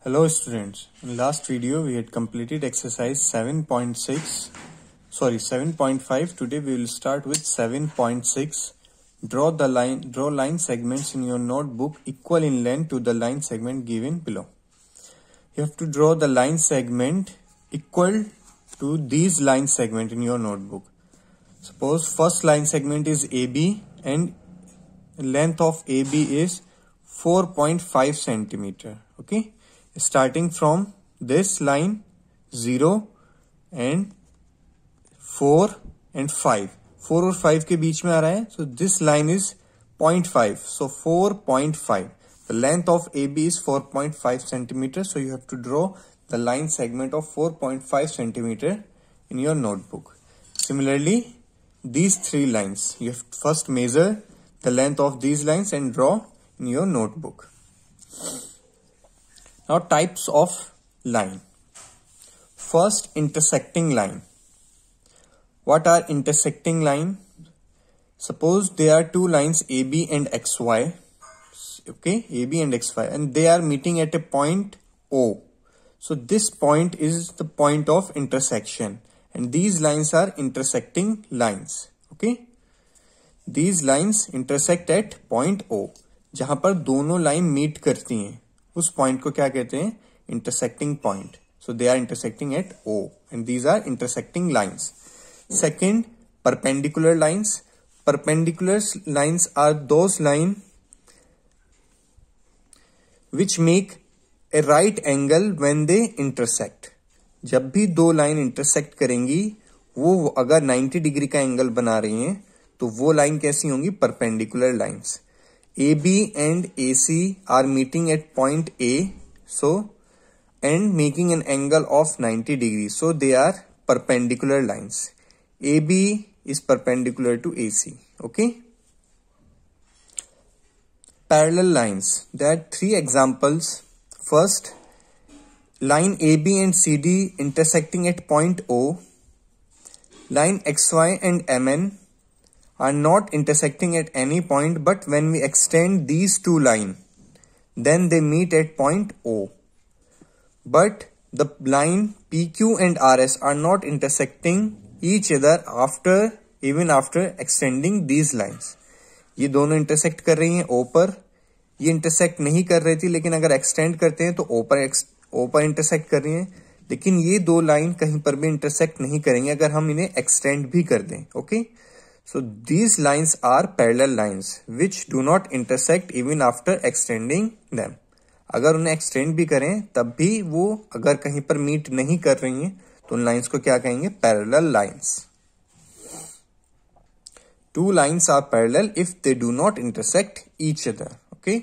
Hello students, in last video we had completed exercise 7.5. Today we will start with 7.6. Draw line segments in your notebook equal in length to the line segment given below. You have to draw the line segment equal to these line segment in your notebook. Suppose first line segment is AB and length of AB is 4.5 centimeter. Okay. Starting from this line 0 and 4 and 5. 4 और 5 के बीच में आ रहा है. So this line is 0.5. So 4.5. The length of AB is 4.5 centimeter. So you have to draw the line segment of 4.5 centimeter in your notebook. Similarly, these three lines. You have to first measure the length of these lines and draw in your notebook. Now types of line. First, intersecting line. What are intersecting line? Suppose there are two lines AB and XY. Okay, AB and XY, and they are meeting at a point O. So this point is the point of intersection, and these lines are intersecting lines. Okay, these lines intersect at point O. जहां पर दोनों line meet करती हैं उस point को क्या कहते हैं? Intersecting point. So they are intersecting at O and these are intersecting lines. Second, perpendicular lines. Perpendicular lines are those line which make a right angle when they intersect. जब भी दो लाइन इंटरसेक्ट करेंगी वो अगर 90 degree का angle बना रही हैं तो वो लाइन कैसी होंगी? Perpendicular lines. AB and AC are meeting at point A, and making an angle of 90 degrees. So they are perpendicular lines. AB is perpendicular to AC. Okay. Parallel lines. There are three examples. First, line AB and CD intersecting at point O. Line XY and MN are not intersecting at any point, but when we extend these two lines, then they meet at point O. But the line PQ and RS are not intersecting each other even after extending these lines. ये दोनों intersect कर रही हैं O पर. ये intersect नहीं कर रही थी, लेकिन अगर extend करते हैं तो O पर intersect कर रही हैं. लेकिन ये दो लाइन कहीं पर भी intersect नहीं करेंगे अगर हम इन्हें extend भी कर दें. Okay? So these lines are parallel lines which do not intersect even after extending them. अगर उन्हें extend भी करें तब भी वो अगर कहीं पर meet नहीं कर रही हैं तो उन lines को क्या कहेंगे? Parallel lines. Two lines are parallel if they do not intersect each other. Okay.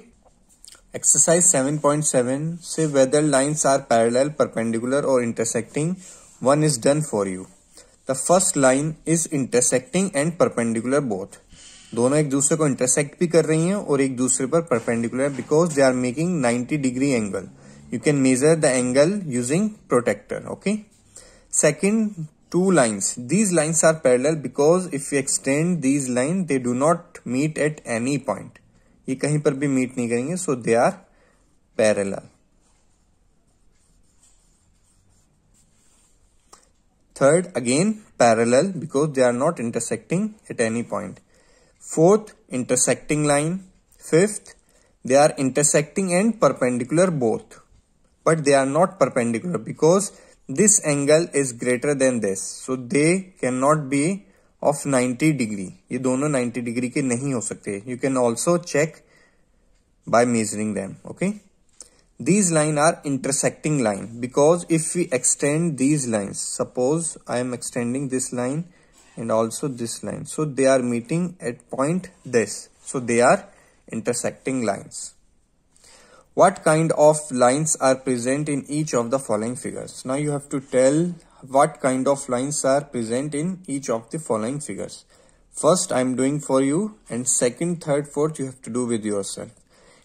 Exercise 7.7 say whether lines are parallel, perpendicular or intersecting. One is done for you. The first line is intersecting and perpendicular both. दोनों एक दूसरे को intersect भी कर रही हैं और एक दूसरे पर perpendicular because they are making 90 degree angle. You can measure the angle using protractor. Okay. Second, two lines. These lines are parallel because if we extend these lines, they do not meet at any point. ये कहीं पर भी meet नहीं करेंगे, so they are parallel. Third, again parallel because they are not intersecting at any point. Fourth, intersecting line. Fifth, they are intersecting and perpendicular both, but they are not perpendicular because this angle is greater than this, so they cannot be of 90 degree. ये दोनों 90 degree के नहीं हो सकते. You can also check by measuring them. Okay. These lines are intersecting line because if we extend these lines, suppose I am extending this line and also this line, so they are meeting at point this, so they are intersecting lines. What kind of lines are present in each of the following figures? Now you have to tell what kind of lines are present in each of the following figures. First I am doing for you, and second, third, fourth you have to do with yourself.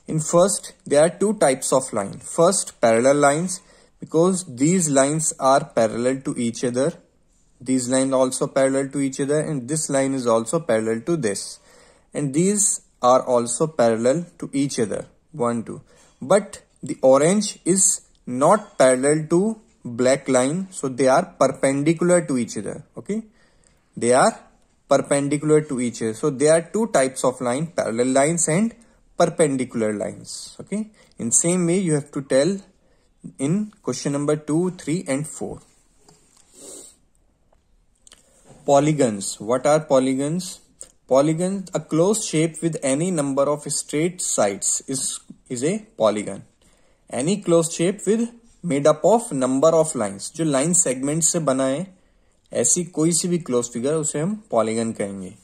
In first, there are two types of line. First, parallel lines because these lines are parallel to each other. These lines also parallel to each other, and this line is also parallel to this. And these are also parallel to each other. 1, 2. But the orange is not parallel to black line, so they are perpendicular to each other. Okay, they are perpendicular to each other. So there are two types of line, parallel lines and perpendicular lines. Okay, in same way you have to tell in question number 2, 3 and 4. Polygons. What are polygons? Polygons, a closed shape with any number of straight sides is a polygon. Any closed shape with made up of number of lines, जो line segments से बना है, ऐसी कोई सी भी closed figure उसे हम polygon कहेंगे.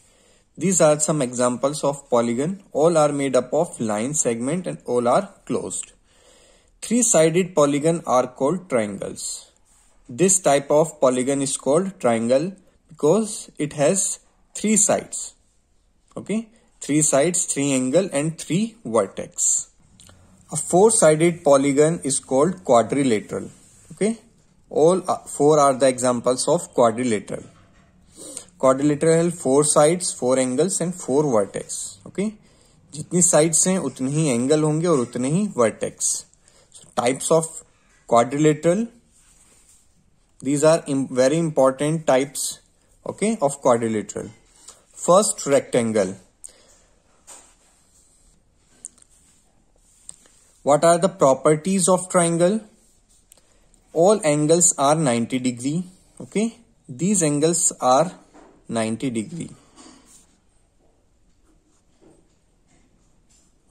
These are some examples of polygon. All are made up of line segment and all are closed. Three-sided polygon are called triangles. This type of polygon is called triangle because it has three sides. Okay, three sides, three angle and three vertex. A four-sided polygon is called quadrilateral. Okay, all four are the examples of quadrilateral. Quadrilateral has four sides, four angles and four vertex. Okay, जितनी sides हैं उतने ही angle होंगे और उतने ही vertex. So types of quadrilateral. These are very important types. Okay, of quadrilateral. First, rectangle. What are the properties of triangle? All angles are 90 degree. Okay, these angles are 90 degree.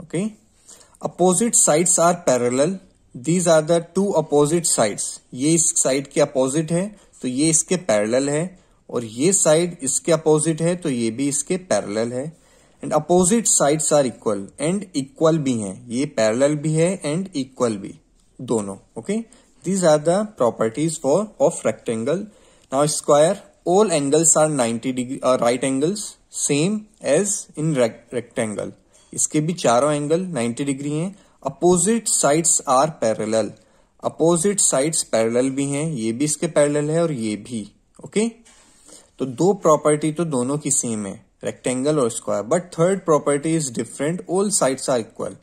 Okay, opposite sides are parallel. These are the two opposite sides. ये इस side के opposite है तो ये इसके parallel है, और ये side इसके opposite है तो ये भी इसके parallel है. And opposite sides are equal and equal भी हैं, ये parallel भी है and equal भी, दोनों. Okay, these are the properties of rectangle. Now square, all angles are 90 degree right angles, same as in rectangle. इसके भी चारों एंगल 90 डिग्री हैं. Opposite sides are parallel, opposite sides parallel भी हैं, ये भी इसके पैरेलल है और ये भी. ओके, तो दो प्रॉपर्टी तो दोनों की सेम है, रेक्टेंगल और square. But third property is different. All sides are equal.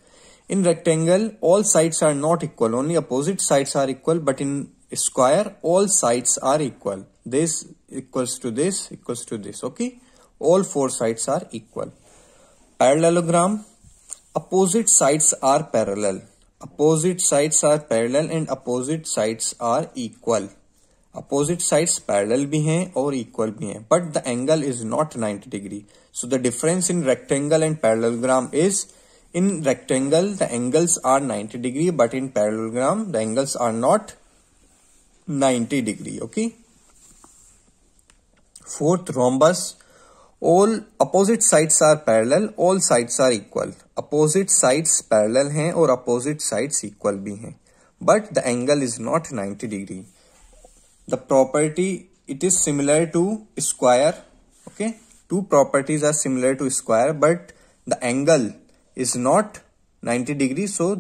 In rectangle all sides are not equal, only opposite sides are equal. But in square all sides are equal. This equals to this equals to this. Okay, all four sides are equal. Parallelogram. Opposite sides are parallel. Opposite sides are parallel and opposite sides are equal. Opposite sides parallel भी हैं और equal भी हैं. But the angle is not 90 degree. So the difference in rectangle and parallelogram is, in rectangle the angles are 90 degree, but in parallelogram the angles are not 90 degree. Okay. Fourth, rhombus. All opposite sides are parallel, all sides are equal. Opposite sides parallel हैं और opposite sides equal भी हैं. But the angle is not 90 degree. The property, it is similar to square. Okay, two properties are similar to square, but the angle is not 90 degree, so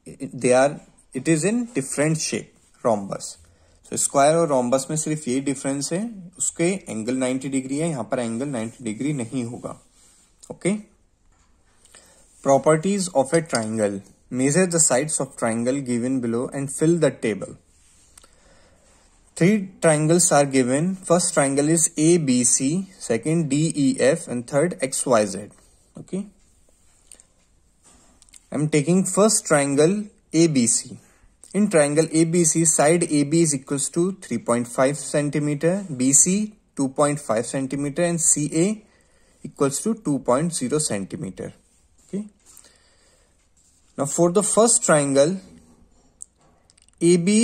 it is in different shape. Rhombus. तो square और rhombus में सिर्फ ये difference है, उसके angle 90 degree है, यहां पर एंगल 90 डिग्री नहीं होगा. Okay, properties of a triangle. Measure the sides of triangle given below and fill the table. Three triangles are given. First triangle is ABC, second DEF and third XYZ. Okay, I am taking first triangle ABC. In triangle ABC, side AB is equals to 3.5 centimeter, BC 2.5 centimeter and CA equals to 2.0 centimeter. Okay. Now for the first triangle, AB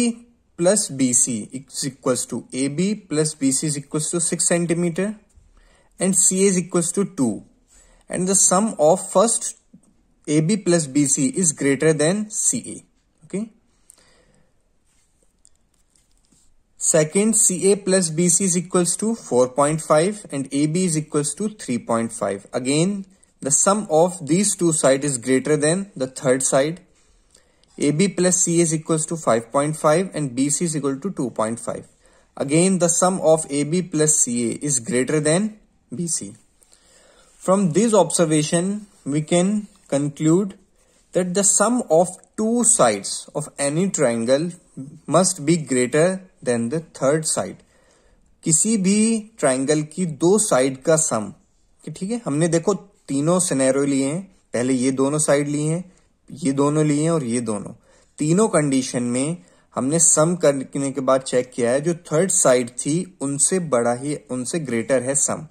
plus BC is equals to AB plus BC is equals to 6 centimeter and CA is equals to 2. And the sum of first AB plus BC is greater than CA. Okay. Second, CA plus BC is equals to 4.5 and AB is equals to 3.5. Again, the sum of these two sides is greater than the third side. AB plus CA is equals to 5.5 and BC is equal to 2.5. Again, the sum of AB plus CA is greater than BC. From this observation, we can conclude that the sum of two sides of any triangle must be greater than the third side. किसी भी triangle की दो side का सम, ठीक है, हमने देखो तीनों सिनेरियो लिए हैं, पहले ये दोनों साइड लिए हैं, ये दोनों लिए हैं और ये दोनों, तीनों कंडीशन में हमने सम करने के बाद चेक किया है जो थर्ड साइड थी उनसे बड़ा ही, उनसे ग्रेटर है सम.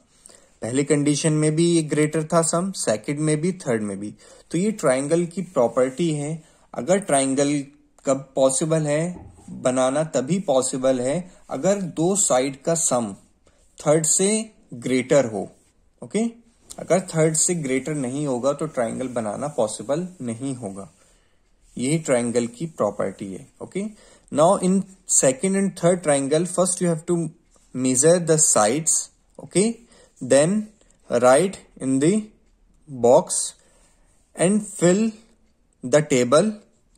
पहले कंडीशन में भी ये ग्रेटर था सम, सेकंड में भी, थर्ड में भी. तो ये ट्राइंगल की प्रॉपर्टी है. अगर ट्राइंगल कब पॉसिबल है बनाना, तभी पॉसिबल है अगर दो साइड का सम थर्ड से ग्रेटर हो. ओके, अगर थर्ड से ग्रेटर नहीं होगा तो ट्राइंगल बनाना पॉसिबल नहीं होगा. यही ट्राइंगल की प्रॉपर्टी है. Okay, now in second and third triangle first you have to measure the sides. Okay, then write in the box and fill the table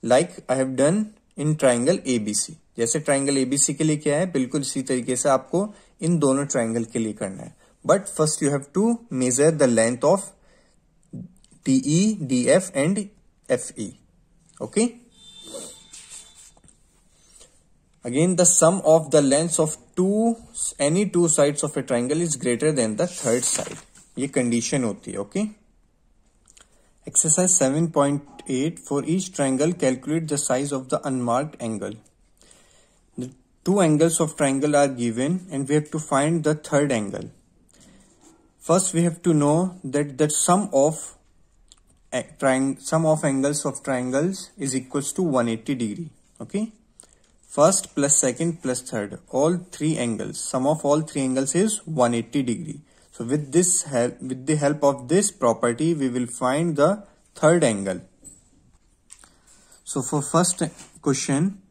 like I have done in triangle ABC. जैसे triangle ABC के लिए क्या है, बिल्कुल इसी तरीके से आपको इन दोनों ट्राइंगल के लिए करना है. But first you have to measure the length of DE, DF and FE. Okay. Again, the sum of the lengths of any two sides of a triangle is greater than the third side. ये condition होती है. Okay. Exercise 7.8. For each triangle, calculate the size of the unmarked angle. The two angles of triangle are given, and we have to find the third angle. First, we have to know that the sum of angles of triangles is equals to 180 degree. Okay. First plus second plus third, all three angles, sum of all three angles is 180 degree. So with the help of this property, we will find the third angle. So for first question,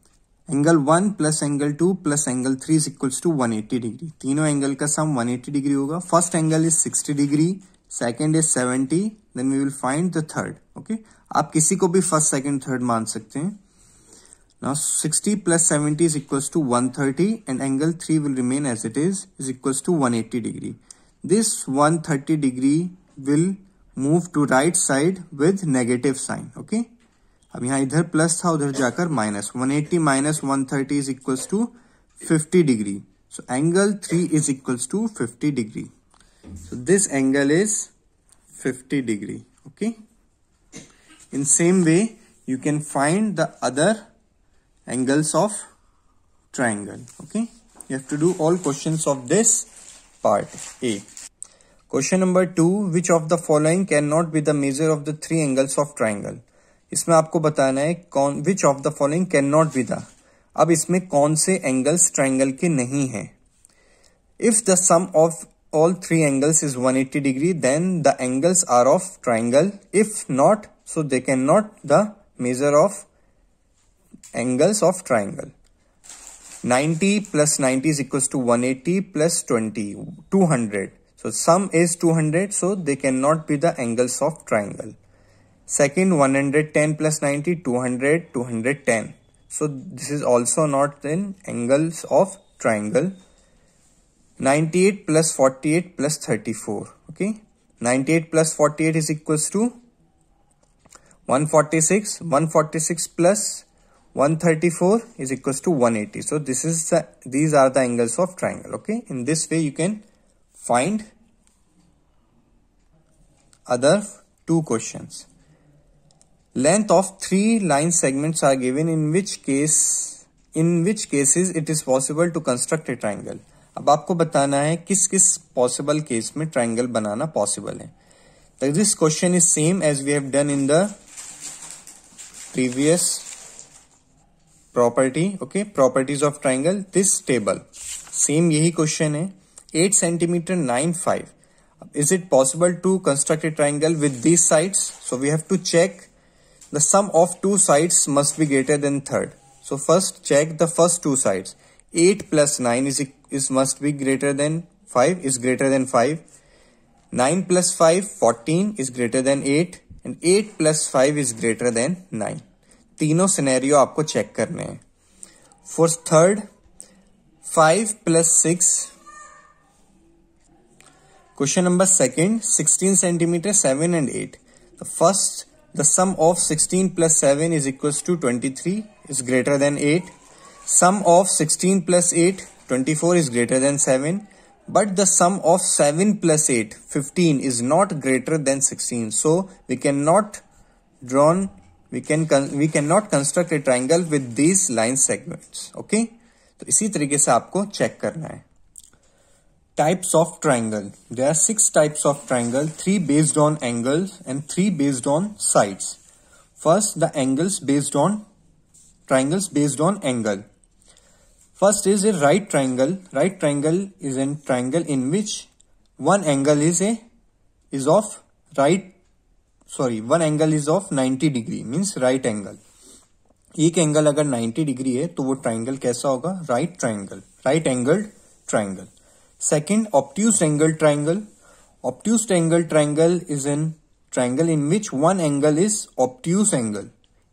angle 1 plus angle 2 plus angle 3 is equals to 180 degree. तीनों angle का sum 180 degree होगा. First angle is 60 degree, second is 70, then we will find the third. Okay, आप किसी को भी first, second, third मान सकते हैं. Now 60 plus 70 is equals to 130 and angle 3 will remain as it is equals to 180 degree. This 130 degree will move to right side with negative sign. Okay. अब यहाँ इधर प्लस था, उधर जाकर minus. 180 minus 130 is equals to 50 degree. So angle 3 is equals to 50 degree. So this angle is 50 degree. Okay. In same way, you can find the other angles of triangle. Okay, you have to do all questions of this part A. Question number 2, which of the following cannot be the measure of the three angles of triangle? इसमें आपको बताना है कौन, which of the following cannot be the. अब इसमें कौन से angles triangle के नहीं हैं. If the sum of all three angles is 180 degree, then the angles are of triangle. If not, so they cannot the measure of angles of triangle. 90 plus 90 is equals to 180 plus 20, 200. So sum is 200, so they cannot be the angles of triangle. Second, 110 plus 90, 200, 210. So this is also not in angles of triangle. 98 plus 48 plus 34. Okay, 98 plus 48 is equals to 146. 146 plus 134 is equals to 180. So these are the angles of triangle. Okay, in this way you can find other two questions. Length of three line segments are given, in which cases it is possible to construct a triangle. अब आपको बताना है किस किस possible case में triangle बनाना possible है. So this question is same as we have done in the previous property. Okay, properties of triangle. This table same यही question है. 8 centimeter 9.5. Is it possible to construct a triangle with these sides? So we have to check the sum of two sides must be greater than third. So first check the first two sides. 8 plus 9 is must be greater than 5, is greater than 5. 9 plus 5 14 is greater than 8 and 8 plus 5 is greater than 9. तीनों scenario आपको check करने हैं. For third 5 plus 6. Question number second, 16 centimeter 7 and 8. The first The sum of 16 plus 7 is equals to 23 is greater than 8. Sum of 16 plus 8, 24 is greater than 7. But the sum of 7 plus 8, 15 is not greater than 16. So we cannot construct a triangle with these line segments. Okay? तो इसी तरीके से आपको check करना है. Types of triangle. There are 6 types of triangle, 3 based on angles and 3 based on sides. First, the triangles based on angle. First is a right triangle. Right triangle is a triangle in which one angle is of 90 degree, means right angle. एक angle अगर 90 degree है तो वो triangle कैसा होगा? Right triangle, right angled triangle. Second, obtuse angle triangle. Obtuse angle triangle is an triangle in which one angle is obtuse angle.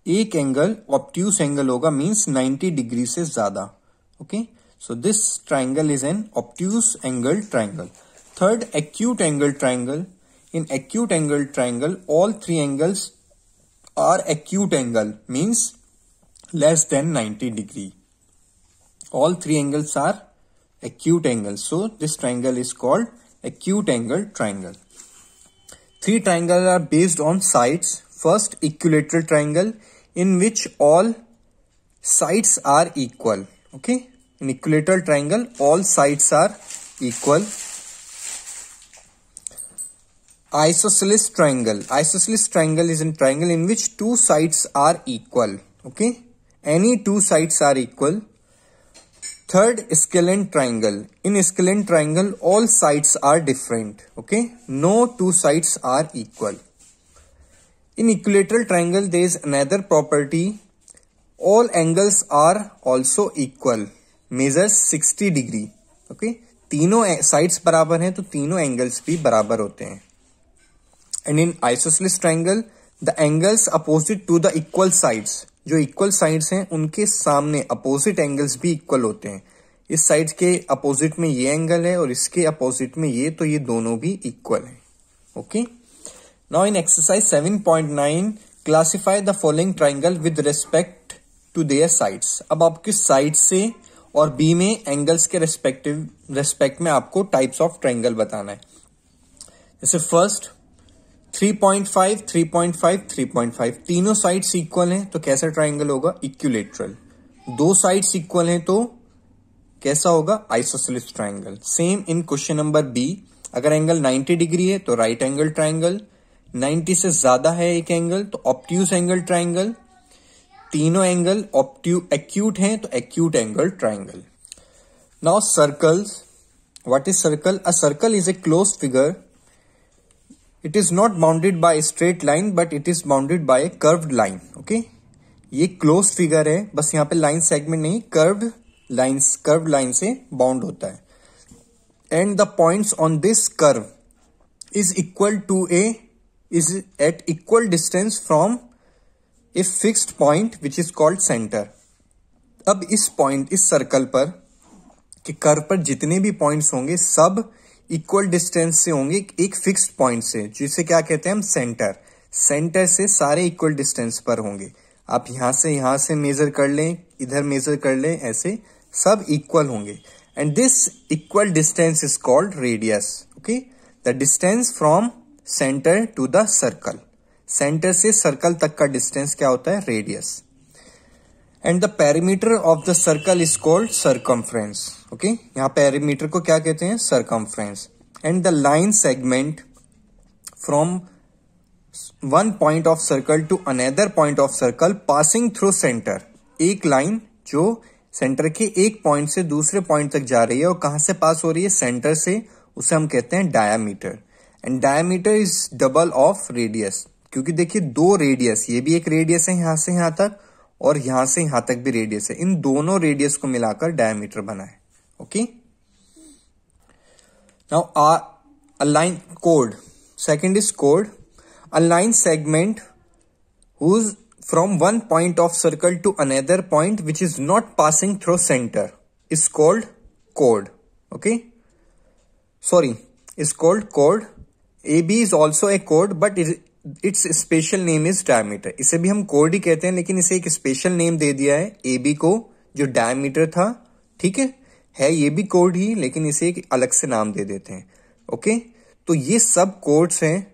एक angle obtuse angle होगा, means 90 degree से ज्यादा. Okay, so this triangle is an obtuse angle triangle. Third, acute angle triangle. In acute angle triangle, all 3 angles are acute angle, means less than 90 degree. All 3 angles are acute angle. So this triangle is called acute angle triangle. 3 triangles are based on sides. First, equilateral triangle in which all sides are equal. Okay, in equilateral triangle all sides are equal. Isosceles triangle. Isosceles triangle is a triangle in which 2 sides are equal. Okay, any 2 sides are equal. Third, scalene triangle. In scalene triangle, all sides are different. Okay, no 2 sides are equal. In equilateral triangle, there is another property. All angles are also equal. Measures 60 degree. Okay, तीनों sides बराबर हैं तो तीनों angles भी बराबर होते हैं. And in isosceles triangle, the angles opposite to the equal sides. जो इक्वल साइड्स हैं उनके सामने अपोजिट एंगल्स भी इक्वल होते हैं. इस साइड के अपोजिट में ये एंगल है और इसके अपोजिट में ये, तो ये दोनों भी इक्वल हैं. Okay, now in exercise 7.9 classify the following triangle with respect to their sides. अब आपके साइड से और बी में एंगल्स के रेस्पेक्ट में आपको टाइप्स ऑफ ट्राइंगल बताना है. जैसे फर्स्ट 3.5, 3.5, 3.5, तीनों साइड्स इक्वल हैं तो कैसा ट्राइंगल होगा? इक्विलेटरल. 2 साइड्स इक्वल हैं तो कैसा होगा? Isosceles triangle. Same in question number B, अगर एंगल 90 डिग्री है तो राइट एंगल ट्राइंगल. 90 से ज्यादा है एक एंगल तो ऑब्ट्यूज एंगल ट्राइंगल. तीनों एंगल एक्यूट हैं तो acute angle triangle. Now circles. What is circle? A circle is a closed figure. It is not bounded by a straight line, but it is bounded by a curved line. Okay? ये closed figure है, बस यहाँ पे line segment नहीं, curved line से bound होता है. And the points on this curve is at equal distance from a fixed point which is called center. अब इस सर्कल पर कि कर्व पर जितने भी पॉइंट्स होंगे सब इक्वल डिस्टेंस से होंगे एक फिक्स्ड पॉइंट से, जिसे क्या कहते हैं हम? सेंटर. सेंटर से सारे इक्वल डिस्टेंस पर होंगे. आप यहां से मेजर कर लें, इधर मेजर कर लें, ऐसे सब इक्वल होंगे. And this equal distance is called radius. Okay, the distance from centre to the circle. Centre से सर्कल तक का डिस्टेंस क्या होता है? Radius. And the perimeter of the circle is called circumference. Okay, यहाँ पेरीमीटर को क्या कहते हैं? Circumference. And the line segment from one point of circle to another point of circle passing through centre. एक line जो centre के एक point से दूसरे पॉइंट तक जा रही है और कहां से पास हो रही है? सेंटर से. उसे हम कहते हैं diameter. And diameter is double of radius, क्योंकि देखिए 2 रेडियस, ये भी एक रेडियस है यहां से यहां तक और यहां से यहां तक भी रेडियस है. इन दोनों रेडियस को मिलाकर डायमीटर बना है. Okay, now a line code. Second is code. A line segment whose from one point of circle to another point which is not passing through center is called chord. Okay, sorry, is called chord. AB is also a chord, but it's special name is diameter. इसे भी हम code ही कहते हैं, लेकिन इसे एक special name दे दिया है ए बी को, जो डायमीटर था। ठीक है ये भी कोड ही, लेकिन इसे एक अलग से नाम दे देते हैं। ओके, तो ये सब कोड्स हैं,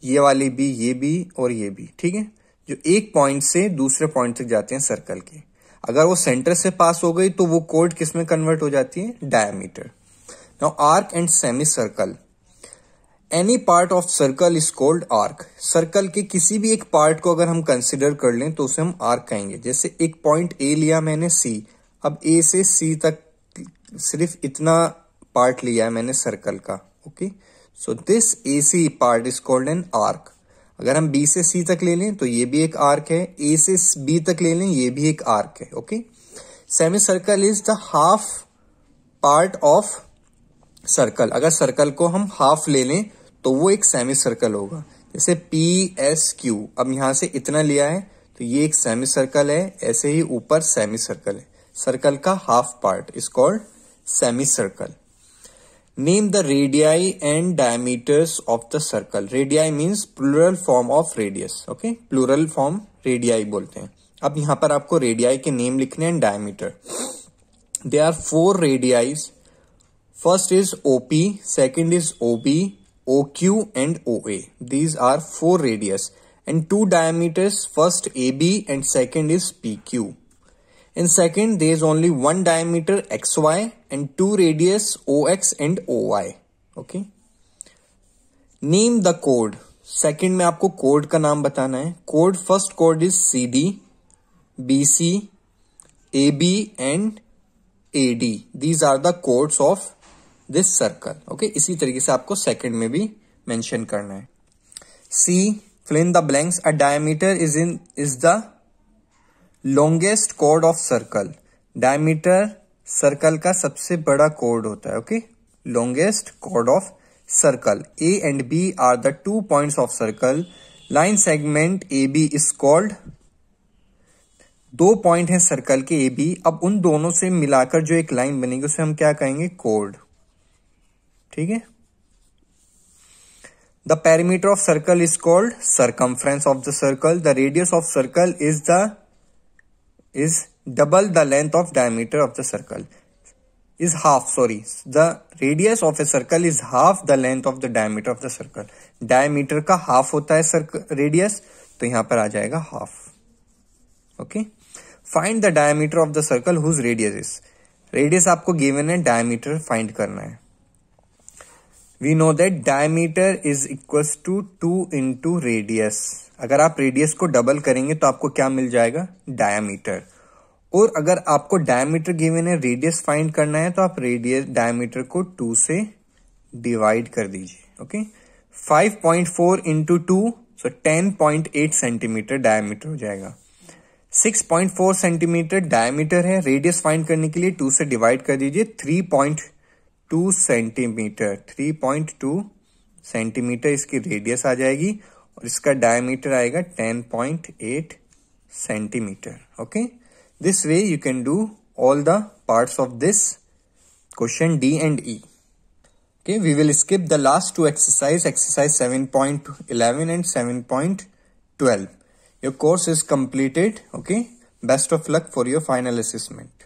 ये वाली भी, ये भी और ये भी। ठीक है, जो एक पॉइंट से दूसरे पॉइंट तक जाते हैं सर्कल के। अगर वो सेंटर से पास हो गई तो वो कोड किस में कन्वर्ट हो जाती है? Diameter. Now arc and semi circle. Any part of circle is called arc. Circle के किसी भी एक पार्ट को अगर हम कंसिडर कर लें तो उसे हम आर्क कहेंगे। जैसे एक पॉइंट ए लिया मैंने सी, अब ए से सी तक सिर्फ इतना पार्ट लिया है मैंने सर्कल का। Okay, so this A C part is called an arc. अगर हम बी से सी तक ले लें तो ये भी एक आर्क है, ए से बी तक ले लें ये भी एक आर्क है। Okay, semi circle is the half part of circle. अगर सर्कल को हम हाफ ले लें तो वो एक सेमी सर्कल होगा। जैसे पी एस क्यू, अब यहां से इतना लिया है तो ये एक सेमी सर्कल है, ऐसे ही ऊपर सेमी सर्कल है। सर्कल का half part is called semicircle. Name the radii and diameters of the circle. Radii means plural form of radius. Okay, plural form radii बोलते हैं। अब यहां पर आपको रेडियाई के नेम लिखने हैं, diameter. They are 4 radii. First is OP, second is OB, OQ and OA. These are 4 radius and 2 diameters. First AB and second is PQ. In second, there is only one diameter XY and 2 radius OX and OY. Okay. Name the code. Second में आपको code का नाम बताना है। Code, first code is CD, BC, AB and AD. These are the codes of this circle. Okay, इसी तरीके से आपको सेकंड में भी मेंशन करना है। सी, fill in the blanks. A diameter is the longest chord of circle. Diameter circle का सबसे बड़ा कोड होता है। Okay, longest chord of circle. A and B are the 2 points of circle. Line segment AB is called, 2 point है circle के AB। अब उन दोनों से मिलाकर जो एक लाइन बनेगी उसे हम क्या कहेंगे? कोड। ठीक है, the perimeter of circle is called circumference of the circle. The radius of circle is double the length of diameter of the circle. Is half, sorry, the radius of a circle is half the length of the diameter of the circle. Diameter का half होता है radius, तो यहां पर आ जाएगा half. Okay, find the diameter of the circle whose radius is. Radius आपको given है, डायमीटर फाइंड करना है। We know that diameter is equals to 2 into radius. अगर आप रेडियस को डबल करेंगे तो आपको क्या मिल जाएगा? डायमीटर। और अगर आपको डायमीटर गिवन है, रेडियस फाइंड करना है, तो आप डायमीटर को 2 से डिवाइड कर दीजिए। Okay, 5.4 into 2, so 10.8 centimetre diameter हो जाएगा। 6.4 सेंटीमीटर डायमीटर है, रेडियस फाइंड करने के लिए 2 से डिवाइड कर दीजिए। 3.2 सेंटीमीटर, 3.2 सेंटीमीटर इसकी रेडियस आ जाएगी और इसका डायमीटर आएगा 10.8 centimetre. Okay, this way you can do all the parts of this question D and E. Okay, we will skip the last 2 exercise 7.11 and 7.12. Your course is completed. Okay, best of luck for your final assessment.